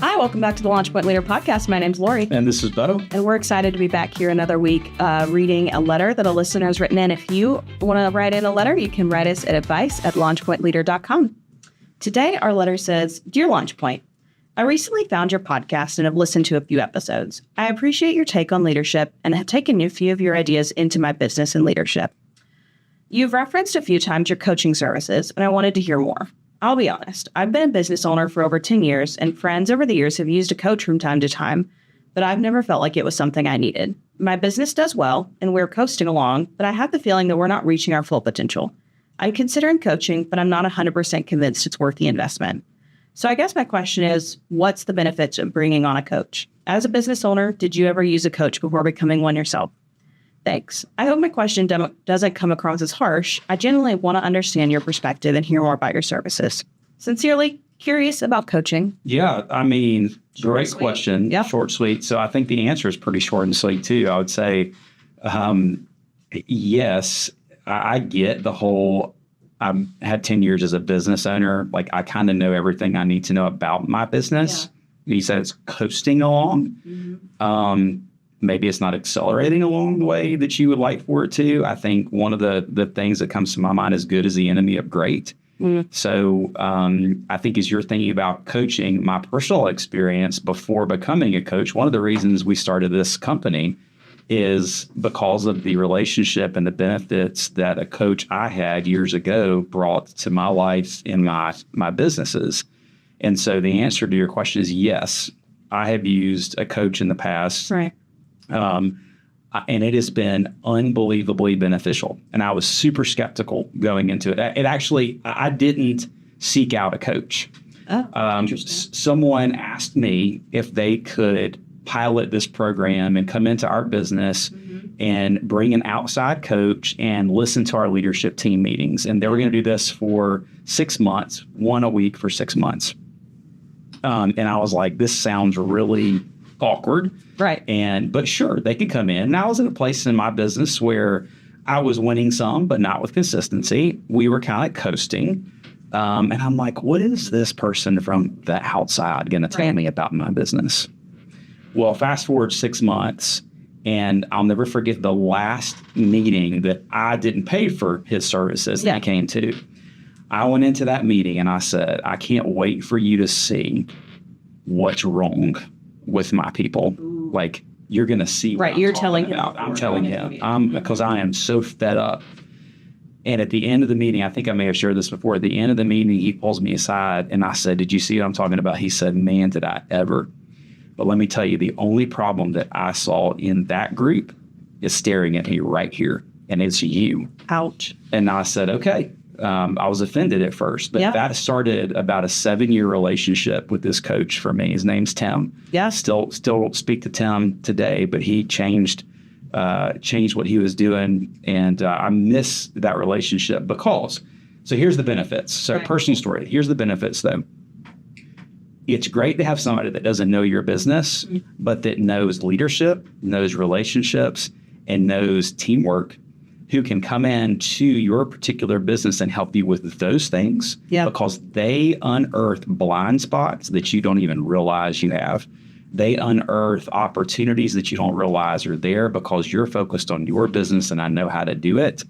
Hi, welcome back to the Launch Point Leader Podcast. My name's Lori. And this is Beau. And we're excited to be back here another week reading a letter that a listener has written in. If you want to write in a letter, you can write us at advice@launchpointleader.com. Today, our letter says, Dear LaunchPoint, I recently found your podcast and have listened to a few episodes. I appreciate your take on leadership and have taken a few of your ideas into my business and leadership. You've referenced a few times your coaching services, and I wanted to hear more. I'll be honest, I've been a business owner for over 10 years, and friends over the years have used a coach from time to time, but I've never felt like it was something I needed. My business does well, and we're coasting along, but I have the feeling that we're not reaching our full potential. I'm considering coaching, but I'm not 100% convinced it's worth the investment. So I guess my question is, what's the benefits of bringing on a coach? As a business owner, did you ever use a coach before becoming one yourself? Thanks. I hope my question doesn't come across as harsh. I genuinely want to understand your perspective and hear more about your services. Sincerely, curious about coaching. Yeah, I mean, great question. Yeah. Short, sweet. So I think the answer is pretty short and sweet, too. I would say, yes, I get the whole, I've had 10 years as a business owner. Like, I kind of know everything I need to know about my business. Yeah. He said it's coasting along. Mm-hmm. Maybe it's not accelerating along the way that you would like for it to. I think one of the things that comes to my mind is good is the enemy of great. Mm. So I think as you're thinking about coaching, my personal experience before becoming a coach, one of the reasons we started this company is because of the relationship and the benefits that a coach I had years ago brought to my life and my businesses. And so the answer to your question is yes, I have used a coach in the past. Right. And it has been unbelievably beneficial. And I was super skeptical going into it. I didn't seek out a coach. Oh, interesting. Someone asked me if they could pilot this program and come into our business and bring an outside coach and listen to our leadership team meetings. And they were going to do this for 6 months, one a week for 6 months. And I was like, this sounds really awkward. Right. But sure, they could come in. And I was in a place in my business where I was winning some, but not with consistency. We were kind of coasting. And I'm like, what is this person from the outside going to tell me about my business? Well, fast forward 6 months, and I'll never forget the last meeting that I didn't pay for his services that he came to. I went into that meeting and I said, I can't wait for you to see what's wrong with my people. Ooh. Like, you're going to see what you're telling him. I'm telling him because I am so fed up. And at the end of the meeting, I think I may have shared this before. At the end of the meeting, he pulls me aside and I said, did you see what I'm talking about? He said, man, did I ever. But let me tell you, the only problem that I saw in that group is staring at me right here. And it's you. Ouch. And I said, okay. I was offended at first, but that started about a 7-year relationship with this coach for me. His name's Tim. Yeah. Still speak to Tim today, but he changed what he was doing. And I miss that relationship because, so here's the benefits. So personal story, here's the benefits though. It's great to have somebody that doesn't know your business, but that knows leadership, knows relationships, and knows teamwork, who can come into your particular business and help you with those things because they unearth blind spots that you don't even realize you have. They unearth opportunities that you don't realize are there because you're focused on your business and I know how to do it.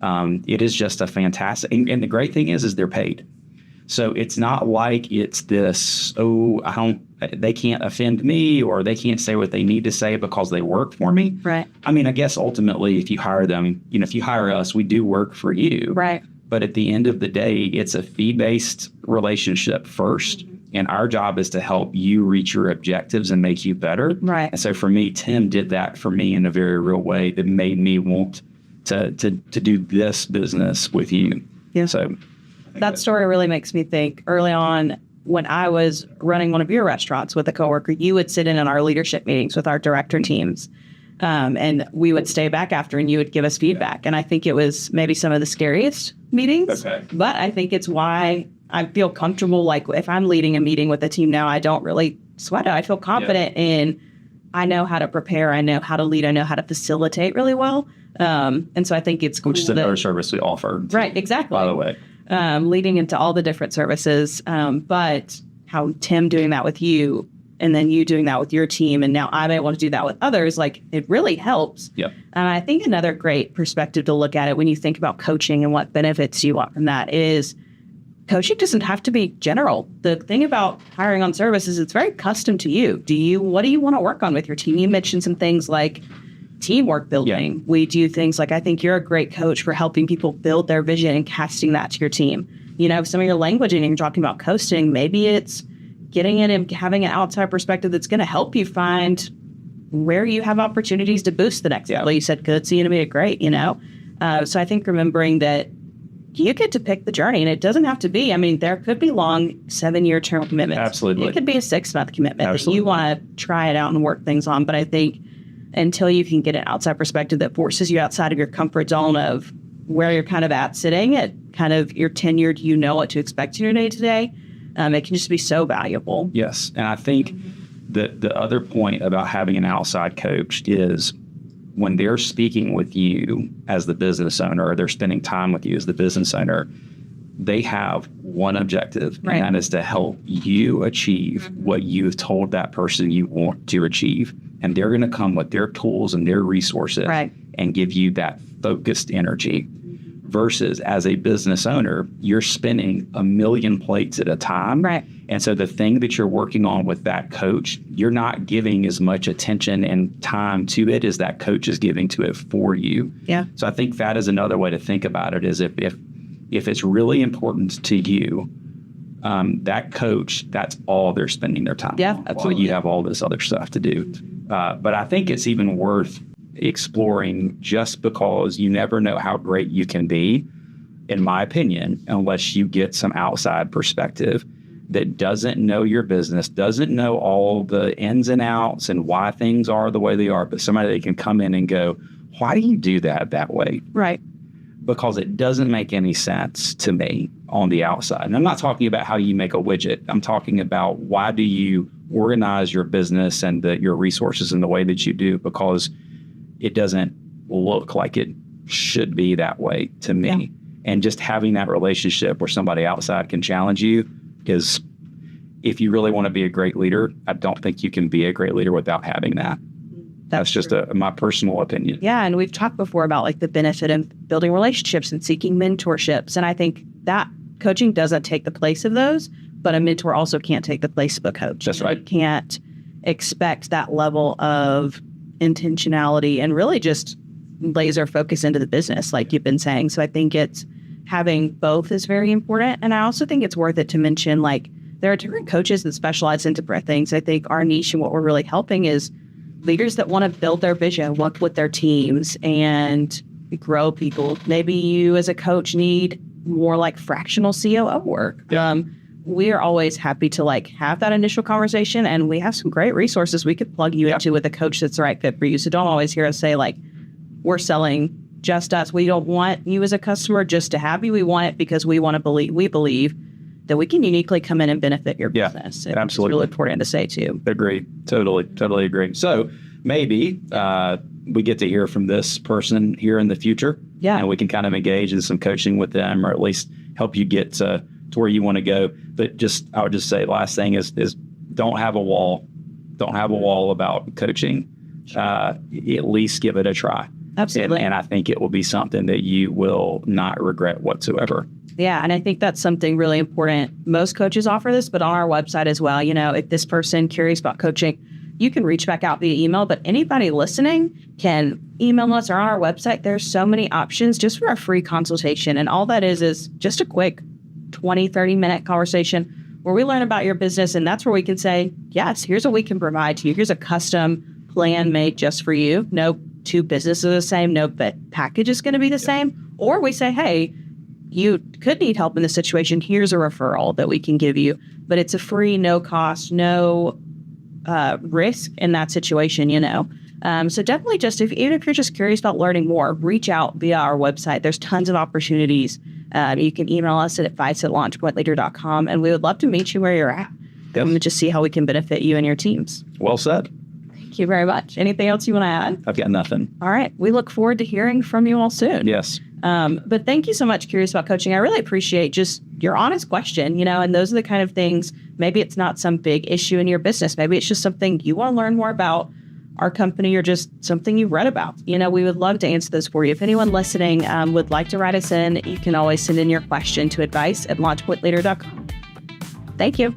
It is just a fantastic, and the great thing is they're paid. So it's not like it's this, they can't offend me or they can't say what they need to say because they work for me. Right. I mean, I guess ultimately if you hire them, if you hire us, we do work for you. Right. But at the end of the day, it's a fee-based relationship first. And our job is to help you reach your objectives and make you better. Right. And so for me, Tim did that for me in a very real way that made me want to do this business with you. Yeah. So that story really makes me think early on when I was running one of your restaurants with a coworker, you would sit in on our leadership meetings with our director teams. And we would stay back after and you would give us feedback. And I think it was maybe some of the scariest meetings, but I think it's why I feel comfortable. Like if I'm leading a meeting with a team now, I don't really sweat it. I feel confident in, I know how to prepare. I know how to lead. I know how to facilitate really well. And so I think it's cool. Which is another service we offer. Right, exactly. By the way. Leading into all the different services. But how Tim doing that with you and then you doing that with your team, and now I'm able to do that with others, like it really helps. Yep. And I think another great perspective to look at it when you think about coaching and what benefits you want from that is coaching doesn't have to be general. The thing about hiring on service is it's very custom to you. What do you want to work on with your team? You mentioned some things like teamwork building. Yeah. We do things like, I think you're a great coach for helping people build their vision and casting that to your team. You know, some of your languaging, and you're talking about coasting, maybe it's getting in and having an outside perspective that's going to help you find where you have opportunities to boost the next level. You said good, so you made it great, you know? So I think remembering that you get to pick the journey, and it doesn't have to be, I mean, there could be long 7-year term commitments. Absolutely. It could be a 6-month commitment Absolutely. that you want to try it out and work things on. But I think until you can get an outside perspective that forces you outside of your comfort zone of where you're kind of at sitting at kind of your tenured, you know what to expect in your day to day, it can just be so valuable. Yes. And I think that the other point about having an outside coach is when they're speaking with you as the business owner, or they're spending time with you as the business owner, they have one objective, right. and that is to help you achieve what you've told that person you want to achieve. And they're going to come with their tools and their resources right. and give you that focused energy. Versus as a business owner, you're spinning a million plates at a time. Right. And so the thing that you're working on with that coach, you're not giving as much attention and time to it as that coach is giving to it for you. Yeah. So I think that is another way to think about it, is if it's really important to you, that coach, that's all they're spending their time on. Absolutely. While you have all this other stuff to do. But I think it's even worth exploring, just because you never know how great you can be, in my opinion, unless you get some outside perspective that doesn't know your business, doesn't know all the ins and outs and why things are the way they are, but somebody that can come in and go, why do you do that way? Right. Because it doesn't make any sense to me on the outside. And I'm not talking about how you make a widget. I'm talking about why do you organize your business and your resources in the way that you do, because it doesn't look like it should be that way to me. Yeah. And just having that relationship where somebody outside can challenge you, because if you really want to be a great leader, I don't think you can be a great leader without having that. That's just my personal opinion. Yeah, and we've talked before about like the benefit of building relationships and seeking mentorships. And I think that coaching doesn't take the place of those, but a mentor also can't take the place of a coach. That's right. You can't expect that level of intentionality and really just laser focus into the business, like you've been saying. So I think it's having both is very important. And I also think it's worth it to mention, like, there are different coaches that specialize in different things. I think our niche and what we're really helping is leaders that want to build their vision, work with their teams, and grow people. Maybe you as a coach need more like fractional COO work. We are always happy to like have that initial conversation, and we have some great resources we could plug you into with a coach that's the right fit for you. So don't always hear us say like, we're selling just us. We don't want you as a customer just to have you. We want it because we believe that we can uniquely come in and benefit your business. Absolutely. It's really important to say too. Agree. Totally agree. So maybe we get to hear from this person here in the future. Yeah. And we can kind of engage in some coaching with them, or at least help you get to where you want to go. But I would just say last thing is don't have a wall. Don't have a wall about coaching. At least give it a try. Absolutely. And I think it will be something that you will not regret whatsoever. Yeah, and I think that's something really important. Most coaches offer this, but on our website as well. You know, if this person curious about coaching, you can reach back out via email, but anybody listening can email us or on our website. There's so many options just for a free consultation. And all that is just a quick 20, 30-minute conversation where we learn about your business. And that's where we can say, yes, here's what we can provide to you. Here's a custom plan made just for you. No two businesses are the same. No package is going to be the same. Or we say, hey, you could need help in this situation. Here's a referral that we can give you. But it's a free, no cost, no risk in that situation, you know. So definitely just even if you're just curious about learning more, reach out via our website. There's tons of opportunities. You can email us at advice@launchpointleader.com, and we would love to meet you where you're at. And just see how we can benefit you and your teams. Well said. Thank you very much. Anything else you want to add? I've got nothing. All right. We look forward to hearing from you all soon. Yes. But thank you so much, Curious About Coaching. I really appreciate just your honest question, and those are the kind of things, maybe it's not some big issue in your business. Maybe it's just something you want to learn more about our company or just something you read about. We would love to answer those for you. If anyone listening would like to write us in, you can always send in your question to advice@launchpointleader.com. Thank you.